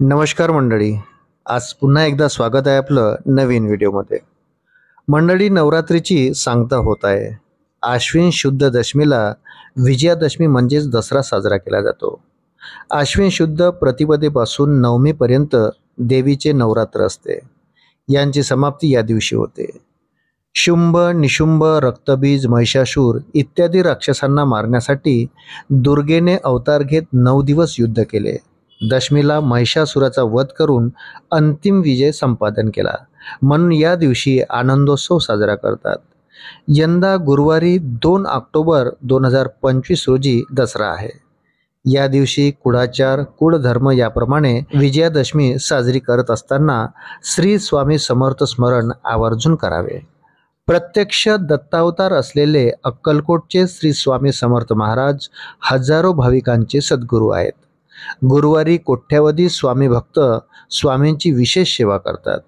नमस्कार मंडळी. आज पुन्हा एकदा स्वागत आहे आपलं नवीन व्हिडिओमध्ये. मंडळी, नवरात्रीची सांगता होत आहे. आश्विन शुद्ध दशमीला विजयादशमी म्हणजेच दसरा साजरा केला जातो. आश्विन शुद्ध प्रतिपदेपासून नवमीपर्यंत देवीचे नवरात्र असते. यांची समाप्ती या दिवशी होते. शुंभ, निशुंभ, रक्तबीज, महिषासूर इत्यादी राक्षसांना मारण्यासाठी दुर्गेने अवतार घेत 9 दिवस युद्ध केले. दशमीला महिषासुराचा वध करून अंतिम विजय संपादन केला, म्हणून या दिवशी आनंदोत्सव साजरा करतात. यंदा गुरुवारी 2 ऑक्टोबर 2025 रोजी दसरा आहे. या दिवशी कुळाचार, कुळधर्म याप्रमाणे विजयादशमी साजरी करत असताना श्री स्वामी समर्थ स्मरण आवर्जून करावे. प्रत्यक्ष दत्तावतार असलेले अक्कलकोटचे श्री स्वामी समर्थ महाराज हजारो भाविकांचे सद्गुरू आहेत. गुरुवारी कोट्यावधी स्वामी भक्त स्वामींची विशेष सेवा करतात.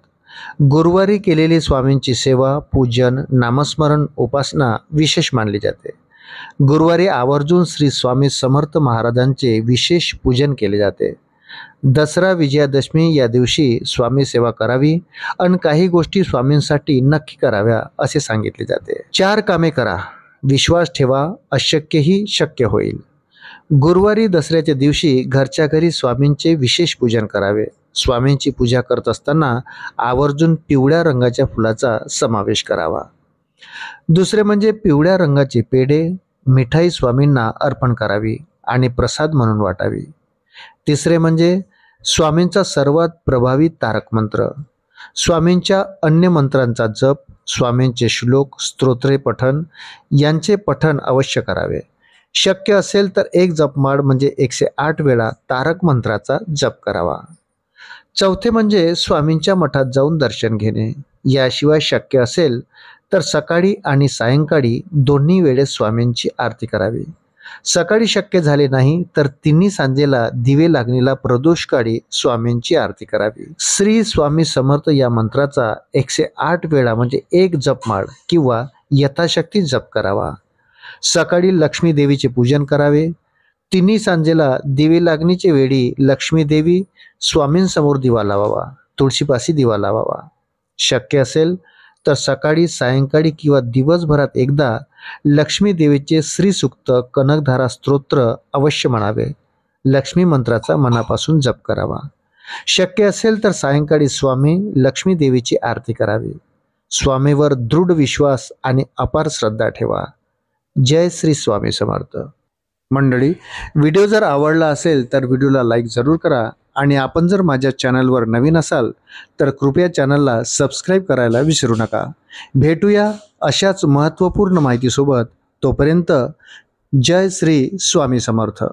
गुरुवारी केलेली स्वामींची सेवा, पूजन, नामस्मरण, उपासना विशेष मानली जाते. गुरुवारी आवर्जून श्री स्वामी समर्थ महाराजांचे विशेष पूजन केले जाते. दसरा विजयादशमी या दिवशी स्वामी सेवा करावी आणि काही गोष्टी स्वामींसाठी नक्की कराव्या असे सांगितले जाते. 4 कामे करा, विश्वास ठेवा, अशक्यही शक्य होईल. गुरुवारी दसऱ्याच्या दिवशी घरच्या घरी स्वामींचे विशेष पूजन करावे. स्वामींची पूजा करत असताना आवर्जून पिवळ्या रंगाच्या फुलाचा समावेश करावा. दुसरे म्हणजे पिवळ्या रंगाचे पेढे, मिठाई स्वामींना अर्पण करावी आणि प्रसाद म्हणून वाटावी. तिसरे म्हणजे स्वामींचा सर्वात प्रभावी तारक मंत्र, स्वामींच्या अन्य मंत्रांचा जप, स्वामींचे श्लोक, स्तोत्रे पठण यांचे पठण अवश्य करावे. शक्य असेल तर एक जपमाळ म्हणजे 108 वेळा तारक मंत्राचा जप करावा. चौथे म्हणजे स्वामींच्या मठात जाऊन दर्शन घेणे. याशिवाय शक्य असेल तर सकाळी आणि सायंकाळी दोन्ही वेळेस स्वामींची आरती करावी. सकाळी शक्य झाले नाही तर तिन्ही सांजेला दिवे लागणीला प्रदोष काळी स्वामींची आरती करावी. श्री स्वामी समर्थ या मंत्राचा 108 वेळा म्हणजे एक जपमाळ किंवा यथाशक्ती जप करावा. सकाळी लक्ष्मी देवीचे पूजन करावे. तिन्ही सांजेला दिवे लागणीचे वेळी लक्ष्मी देवी स्वामींसमोर दिवा लावावा, तुळशीपाशी दिवा लावावा. शक्य असेल तर सकाळी, सायंकाळी किंवा दिवसभरात एकदा लक्ष्मी देवीचे श्रीसूक्त, कनकधारा स्तोत्र अवश्य म्हणावे. लक्ष्मी मंत्राचा मनापासून जप करावा. शक्य असेल तर सायंकाळी स्वामी लक्ष्मी देवीची आरती करावी. स्वामीवर दृढ विश्वास आणि अपार श्रद्धा ठेवा. जय श्री स्वामी समर्थ. मंडळी, व्हिडिओ जर आवडला असेल तर व्हिडिओला लाईक जरूर करा आणि आपण जर माझ्या चॅनलवर नवीन असाल तर कृपया चॅनलला सबस्क्राईब करायला विसरू नका. भेटूया अशाच महत्त्वपूर्ण माहितीसोबत. तोपर्यंत जय श्री स्वामी समर्थ.